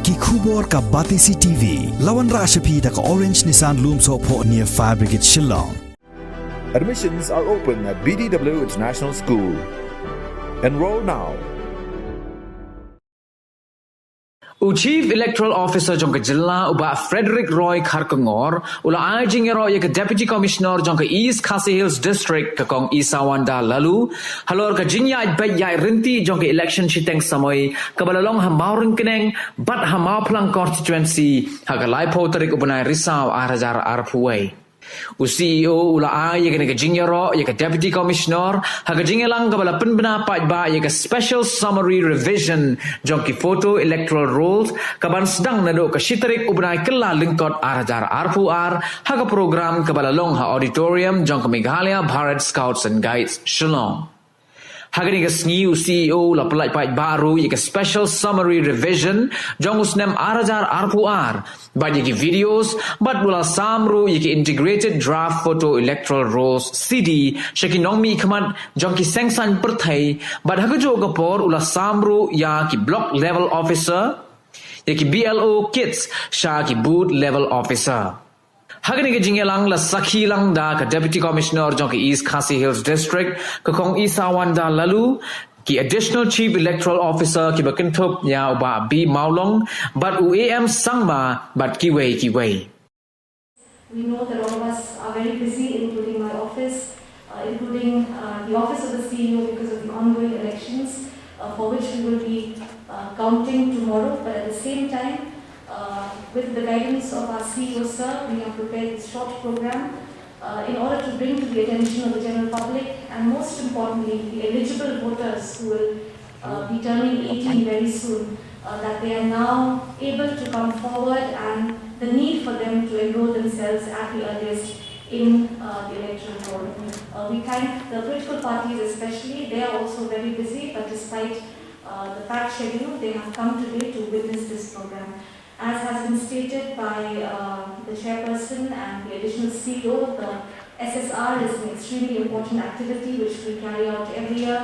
Ki khubor ka Batisi TV. Lawan Rashapi da ka Orange Nissan Loomso po near Fire Brigade Shillong. Admissions are open at BDW International School. Enroll now. Chief Electoral Officer jongka Jilla uba Frederick Roy Kharkangor ula ajing Ïaroh ka Deputy Commissioner jongka East Khasi Hills District ka kong Isawanda lalu halor ka Ïaid Beit yai rinti jongka election Shiteng Samoi kabalalong ha Mawryngkneng bat ha Mawphlang constituency ha ka laipo tarik ubunai risau arajar arpuway. CEO ula ay ka Ïaroh ka Deputy Commissioner ha ka jingelang kabala penbena ba ka special summary revision jongki photo electoral rolls kaban sedang nado ka Shiteng ubnai kela lingkot arajar arpuar ha ka program kabala long ha auditorium jongka Meghalaya Bharat Scouts and Guides Shillong. Hagani ka SNGU CEO la pelaj baru ka special summary revision jong usnem arajar arpuar bagi ki videos bat bula samru ki integrated draft photo electoral rolls CD shakinongmi khamat jong ki sengsan perthai bat hagajo gapor ula samru ya ki block level officer ya ki BLO kits sha ki booth level officer. Hagani ka jingelang la sakhilang da ka Deputy Commissioner jong ka East Khasi Hills District ka kong Isawanda lalu ki Additional Chief Electoral Officer ki bakentup ya uba B Mawphlang but UAM sangma but kiway. We know that all of us are very busy, including my office, including the office of the CEO because of the ongoing elections for which we will be counting tomorrow, but at the same time with the guidance of our CEO, sir, we have prepared this short program in order to bring to the attention of the general public and most importantly the eligible voters who will be turning 18 very soon, that they are now able to come forward and the need for them to enroll themselves at the earliest in the electoral roll. We thank the political parties especially. They are also very busy, but despite the packed schedule, they have come today to witness this program. As has been stated by the chairperson and the additional CEO, the SSR is an extremely important activity which we carry out every year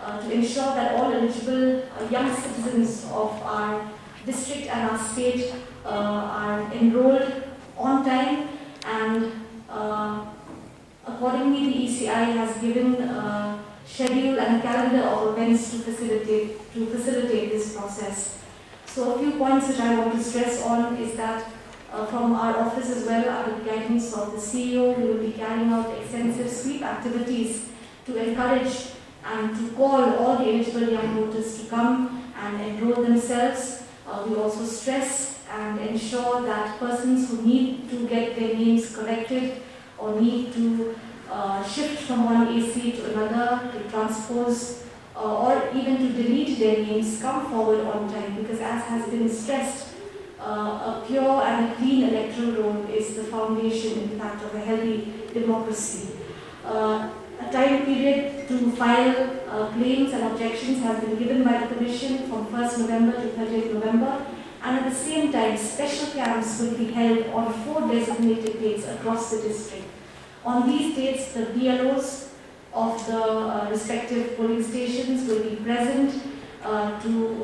to ensure that all eligible young citizens of our district and our state are enrolled on time, and accordingly the ECI has given a schedule and a calendar of events to facilitate this process. So a few points which I want to stress on is that from our office as well, under the guidance of the CEO, we will be carrying out extensive sweep activities to encourage and to call all the eligible young voters to come and enroll themselves. We also stress and ensure that persons who need to get their names corrected or need to shift from one AC to another, to transpose or even to delete their names come forward on time, because as has been stressed, a pure and a clean electoral roll is the foundation, in fact, of a healthy democracy. A time period to file claims and objections has been given by the Commission from 1st November to 30th November, and at the same time, special camps will be held on 4 designated dates across the district. On these dates, the BLOs of the respective polling stations will be present to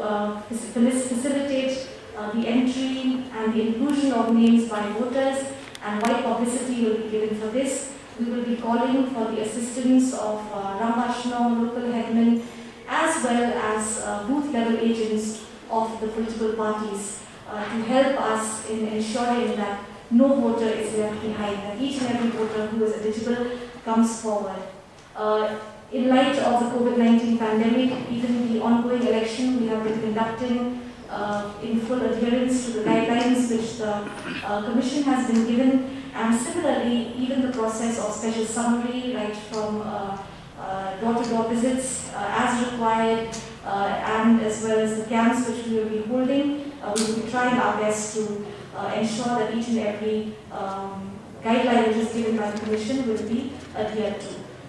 facilitate the entry and the inclusion of names by voters, and wide publicity will be given for this. We will be calling for the assistance of Rambashno, local headmen, as well as booth level agents of the political parties to help us in ensuring that no voter is left behind, that each and every voter who is eligible comes forward. In light of the COVID-19 pandemic, even the ongoing election we have been conducting in full adherence to the guidelines which the Commission has been given, and similarly even the process of special summary right from door-to-door visits as required, and as well as the camps which we will be holding, we will be trying our best to ensure that each and every guideline which is given by the Commission will be adhered to.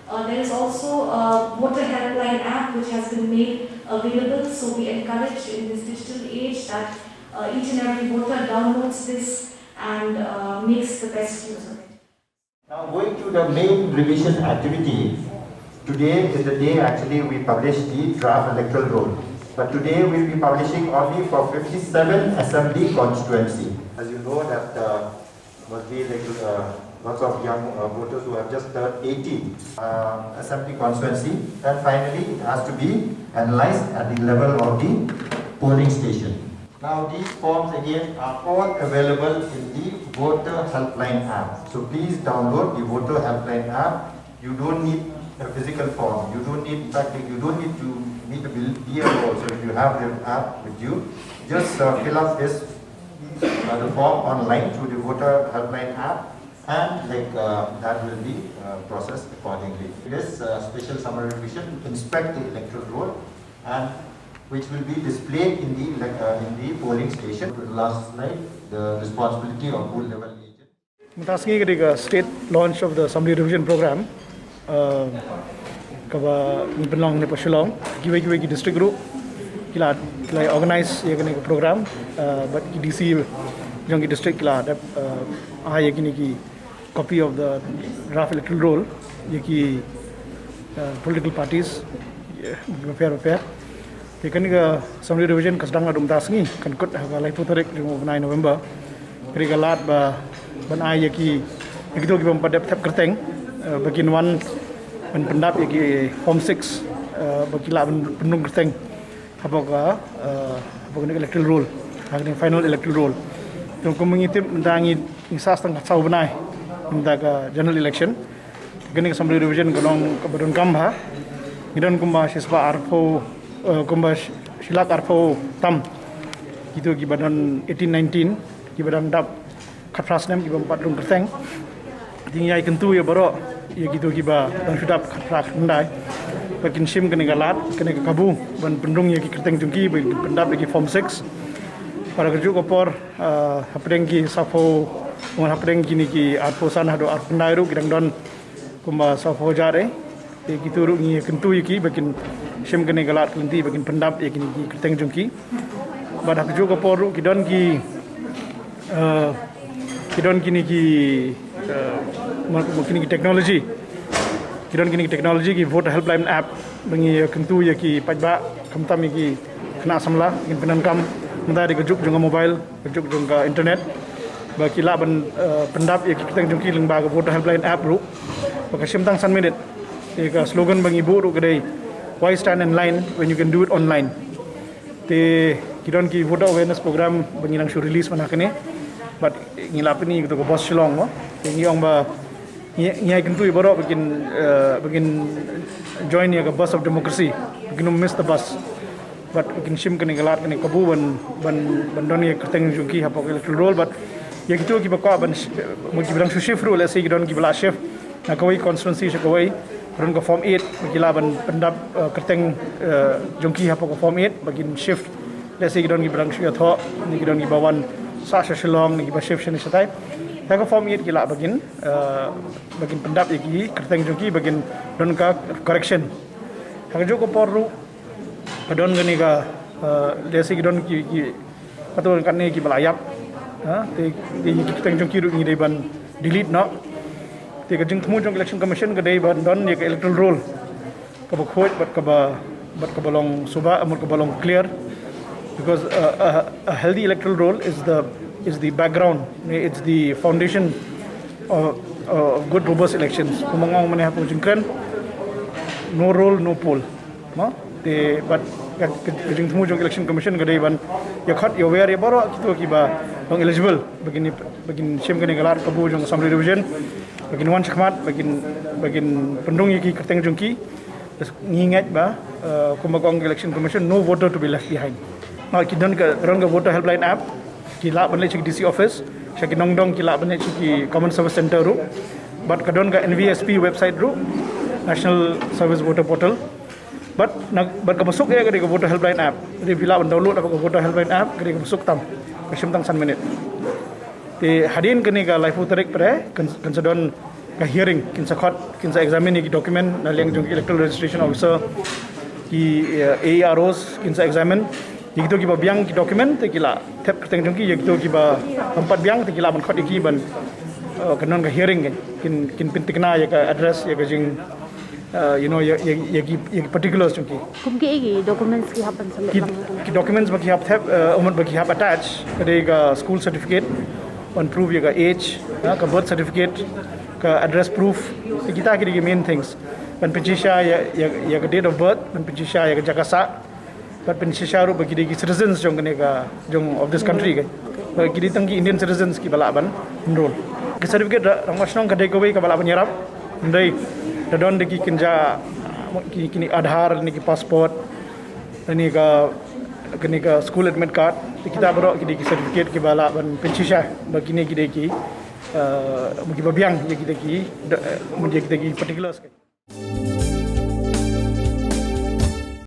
There is also a voter helpline app which has been made available, so we encourage in this digital age that each and every voter downloads this and makes the best use of it. Now going to the main revision activity, today is the day actually we published the draft electoral roll. But today we'll be publishing only for 57 assembly constituency. As you know that must be like lots of young voters who have just turned 18 assembly constituency, and finally it has to be analyzed at the level of the polling station. Now these forms again are all available in the voter helpline app. So please download the voter helpline app. You don't need a physical form. You don't need, in fact, you don't need to meet a Ïaroh. So if you have the app with you, just fill up this the form online through the voter helpline app, and that will be processed accordingly. This special summary revision inspect the electoral roll, and which will be displayed in the polling station. To the last slide, the responsibility of booth level agent. Mataski the state launch of the summary revision program. Kaba belong ne Shillong, kiwe district group, kila organize ye kene program, but DC jong district kila ye kini ki copy of the draft electoral roll ye ki political parties fair. Kini ka summary revision kasdang adum tasngi kan kut halai putarek 9 November. Kini ka lat ba ban ai ye ki begitu ki pempadap tap kerteng bagian one pendap ye ki form 6 bagi la penung kerteng apakah electoral roll hari final electoral roll. Jom ko mengitip mentangi insas tang sau benai mentaka general election. Kini ka summary revision kolong kabadon kamba ngidon kumba siswa arpo kumba silak arpo tam itu gibadan 1819 gibadan dap khatrasnem gibam patrung kerteng tinggai kentu ya baro ya gitu giba dan sudah khatras ndai bakin sim kene galat kene kabu ban pendung ya kerteng jungki pendap lagi form 6 para kerja kopor hapdeng ki sapo mon hapdeng kini ki arpo san hado arpandai ru gidang don kumba sapo jare ya gitu ru ni kentu ki bakin sim kene galat kelenti bakin pendap ya kini ki kerteng jungki pada kerja kopor ru kidon ki kini ki mungkin teknologi ki voter helpline app bengi kentu ya ki pajba kamtam ki kena samla ingin penankam mentah di kejuk jungga mobile kejuk jungga internet bagi la ban pendap ya ki keteng jungki lengba voter helpline app ru baka simtang san minute ka slogan bengi bu ru kedai why stand in line when you can do it online te kidon ki voter awareness program bengi nang su release mana kene but ngilap ni gitu ko bos Shillong mo ngi ong ba ngai kentu ibaro begin join ya ke bus of democracy begin miss the bus but begin sim kene galat kene kabu ban don ya kerteng jungki hapok electoral roll but ya gitu ki bakwa ban mo ki bilang shift rule se ki don ki bala shift na kawai constituency se kawai run ko form 8 bagila ban pendap kerteng jungki hapok form 8 bagin shift se ki don ki bilang shift tho ni ki don ki bawan Sasha Shillong ni ba shift ni satai ta ko form 8 gila bagin pendap iki kerteng jongki bagin don ka correction ha jo ko porru don gani ka lesi ki don ki patun kan ni ki balayap ha te kerteng jongki ru ni ban delete no te ka jing thmu jong election commission ka dei ban don ye ka electoral roll ka ba khoj bat ka balong suba amur ka balong clear. Because a healthy electoral roll is the background, it's the foundation of good robust elections. Kumangong mana hapo jingkren, no roll no poll, ma. But jing thmu jong election commission kadai ban ya khat ya aware ya baro kitu kiba bang eligible begin sim kene galar kabu jong summary revision begin wan chakmat begin pendung yaki kerteng jongki ngingat ba kumangong election commission no voter to be left behind. Now kita run voter helpline app, kita balik cik DC office, cik nongdong kita balik cik common service center ru, but kadon ka NVSP website ru, National Service Voter Portal, but kabusuk ya kada voter helpline app, jadi bila download apa voter helpline app, kada kabusuk tam, kasim tang 1 minute. Te hadin kini ka live voter pare, kansadon ka hearing, kinsa examine ki document na liang jong electoral registration officer ki Ïaroh kinsa examine. Gitu kiba biang ki dokumen te kila tap kerteng jongki gitu kiba tempat biang te kila ban khot iki ban kanon ka hearing kin pintikna ya ka address ya ka jing particulars chunki kumki igi documents ki hapan sampai ki documents baki hap thap umur baki hap attach kadega school certificate on prove your age ka birth certificate ka address proof kita kiri main things ban penchisha ya date of birth ban penchisha ya jakasa ban penchisha ru bagi digi citizens jong of this country ke bagi tangki Indian citizens ki balaban enroll ke certificate ramasnong kadai ko ka balaban yarap ndai dadon digi kinja kini Aadhaar ni ki passport ni ka school admit card kita berok ki certificate ki bala ban penchisha bagi ni ki deki mungkin babiang ya kita ki particulars